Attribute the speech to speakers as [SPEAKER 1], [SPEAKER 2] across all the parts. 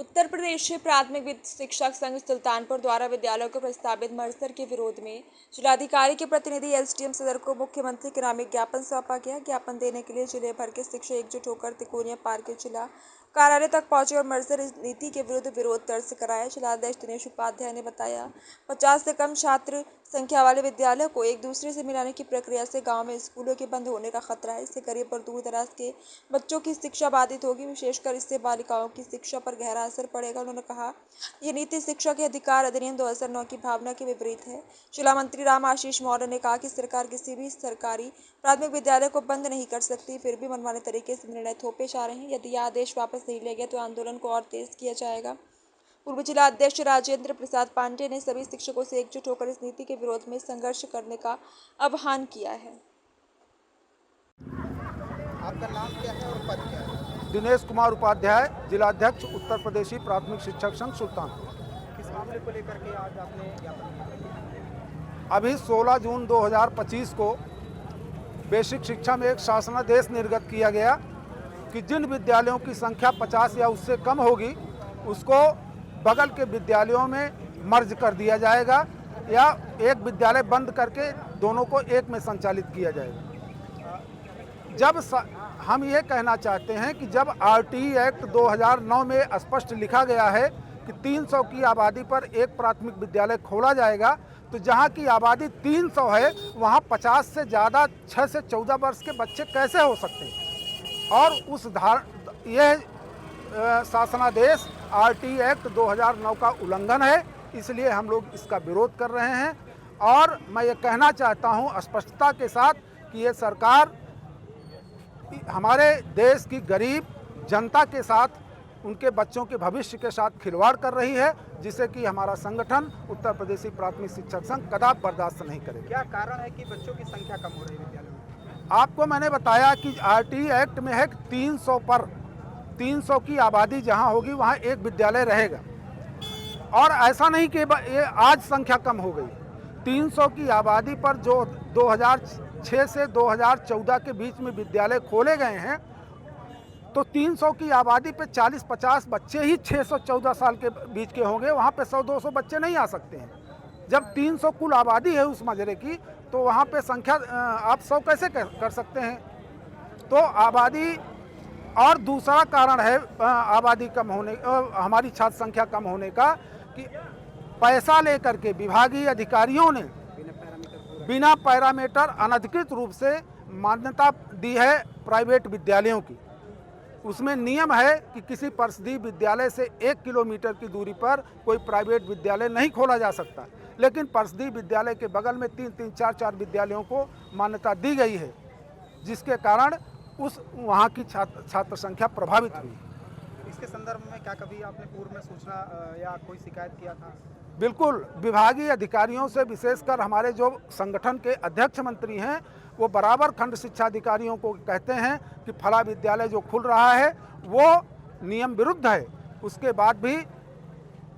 [SPEAKER 1] उत्तर प्रदेश प्राथमिक शिक्षक संघ सुल्तानपुर द्वारा विद्यालयों को प्रस्तावित मर्जर के विरोध में जिलाधिकारी के प्रतिनिधि एसडीएम सदर को मुख्यमंत्री के नाम एक ज्ञापन सौंपा गया। ज्ञापन देने के लिए जिले भर के शिक्षक एकजुट होकर तिकोनिया पार्क के जिला कार्यालय तक पहुंचे और मर्जर नीति के विरुद्ध विरोध दर्ज कराया। जिलाध्यक्ष दिनेश उपाध्याय ने बताया 50 से कम छात्र संख्या वाले विद्यालय को एक दूसरे से मिलाने की प्रक्रिया से गांव में स्कूलों के बंद होने का खतरा है। इससे गरीब और दूर दराज के बच्चों की शिक्षा बाधित होगी, विशेषकर इससे बालिकाओं की शिक्षा पर गहरा असर पड़ेगा। उन्होंने कहा यह नीति शिक्षा के अधिकार अधिनियम 2009 की भावना के विपरीत है। जिला मंत्री राम आशीष मौर्य ने कहा कि सरकार किसी भी सरकारी प्राथमिक विद्यालय को बंद नहीं कर सकती, फिर भी मनमाने तरीके से निर्णय थोपे जा रहे हैं। यदि यह आदेश वापस नहीं लिया गया तो आंदोलन को और तेज किया जाएगा। पूर्व जिला अध्यक्ष राजेंद्र प्रसाद पांडे ने सभी शिक्षकों से एकजुट होकर इस नीति के विरोध में संघर्ष करने का आह्वान किया है।
[SPEAKER 2] आपका नाम क्या है और पद क्या है?
[SPEAKER 3] दिनेश कुमार उपाध्याय, जिलाध्यक्ष उत्तर प्रदेशी प्राथमिक शिक्षक संघ सुल्तानपुर।
[SPEAKER 2] किस मामले को लेकर के आज आपने ज्ञापन दिया?
[SPEAKER 3] अभी 16 जून 2025 को बेसिक शिक्षा में एक शासनादेश निर्गत किया गया कि जिन विद्यालयों की संख्या 50 या उससे कम होगी उसको बगल के विद्यालयों में मर्ज कर दिया जाएगा या एक विद्यालय बंद करके दोनों को एक में संचालित किया जाएगा। हम ये कहना चाहते हैं कि जब आरटीई एक्ट 2009 में स्पष्ट लिखा गया है कि 300 की आबादी पर एक प्राथमिक विद्यालय खोला जाएगा, तो जहाँ की आबादी 300 है वहाँ 50 से ज़्यादा 6 से 14 वर्ष के बच्चे कैसे हो सकते हैं। और उस यह शासनादेश आरटीई एक्ट 2009 का उल्लंघन है, इसलिए हम लोग इसका विरोध कर रहे हैं। और मैं ये कहना चाहता हूँ स्पष्टता के साथ कि ये सरकार हमारे देश की गरीब जनता के साथ, उनके बच्चों के भविष्य के साथ खिलवाड़ कर रही है, जिसे कि हमारा संगठन उत्तर प्रदेशी प्राथमिक शिक्षक संघ कदापि बर्दाश्त नहीं करेगा।
[SPEAKER 2] क्या कारण है कि बच्चों की संख्या कम हो रही है विद्यालयों में?
[SPEAKER 3] आपको मैंने बताया कि आरटीई एक्ट में है 300 पर 300 की आबादी जहां होगी वहां एक विद्यालय रहेगा, और ऐसा नहीं कि ये आज संख्या कम हो गई। 300 की आबादी पर जो 2006 से 2014 के बीच में विद्यालय खोले गए हैं, तो 300 की आबादी पे 40-50 बच्चे ही 614 साल के बीच के होंगे, वहाँ पे 100-200 बच्चे नहीं आ सकते हैं। जब 300 कुल आबादी है उस मजरे की, तो वहाँ पे संख्या आप 100 कैसे कर सकते हैं। तो आबादी, और दूसरा कारण है आबादी कम होने, हमारी छात्र संख्या कम होने का, कि पैसा लेकर के विभागीय अधिकारियों ने बिना पैरामीटर अनधिकृत रूप से मान्यता दी है प्राइवेट विद्यालयों की। उसमें नियम है कि किसी परिषदीय विद्यालय से 1 किलोमीटर की दूरी पर कोई प्राइवेट विद्यालय नहीं खोला जा सकता, लेकिन परिषदीय विद्यालय के बगल में 3-3, 4-4 विद्यालयों को मान्यता दी गई है, जिसके कारण वहाँ की छात्र संख्या प्रभावित हुई।
[SPEAKER 2] इसके संदर्भ में क्या कभी आपने पूर्व में सूचना या कोई शिकायत किया था?
[SPEAKER 3] बिल्कुल, विभागीय अधिकारियों से, विशेषकर हमारे जो संगठन के अध्यक्ष मंत्री हैं, वो बराबर खंड शिक्षा अधिकारियों को कहते हैं कि फला विद्यालय जो खुल रहा है वो नियम विरुद्ध है। उसके बाद भी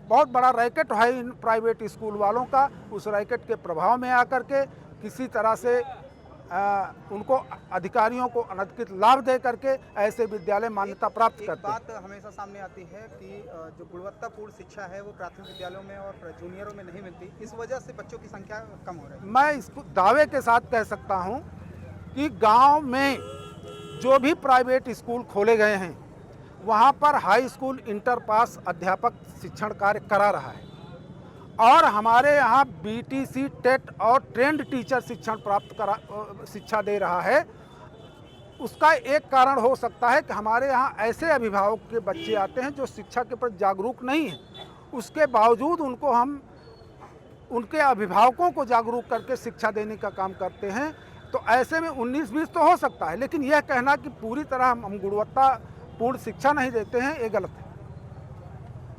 [SPEAKER 3] बहुत बड़ा रैकेट है इन प्राइवेट स्कूल वालों का। उस रैकेट के प्रभाव में आकर के किसी तरह से उनको अधिकारियों को अनधिकृत लाभ दे करके ऐसे विद्यालय मान्यता प्राप्त करते हैं।
[SPEAKER 2] बात हमेशा सामने आती है कि जो गुणवत्तापूर्ण शिक्षा है वो प्राथमिक विद्यालयों में और जूनियरों में नहीं मिलती, इस वजह से बच्चों की संख्या कम हो रही है।
[SPEAKER 3] मैं इसको दावे के साथ कह सकता हूं कि गांव में जो भी प्राइवेट स्कूल खोले गए हैं वहां पर हाई स्कूल इंटर पास अध्यापक शिक्षण कार्य करा रहा है, और हमारे यहाँ बीटीसी, टेट और ट्रेंड टीचर शिक्षा दे रहा है। उसका एक कारण हो सकता है कि हमारे यहाँ ऐसे अभिभावक के बच्चे आते हैं जो शिक्षा के प्रति जागरूक नहीं हैं, उसके बावजूद उनको हम उनके अभिभावकों को जागरूक करके शिक्षा देने का काम करते हैं। तो ऐसे में 19-20 तो हो सकता है, लेकिन यह कहना कि पूरी तरह हम गुणवत्तापूर्ण शिक्षा नहीं देते हैं, ये गलत है।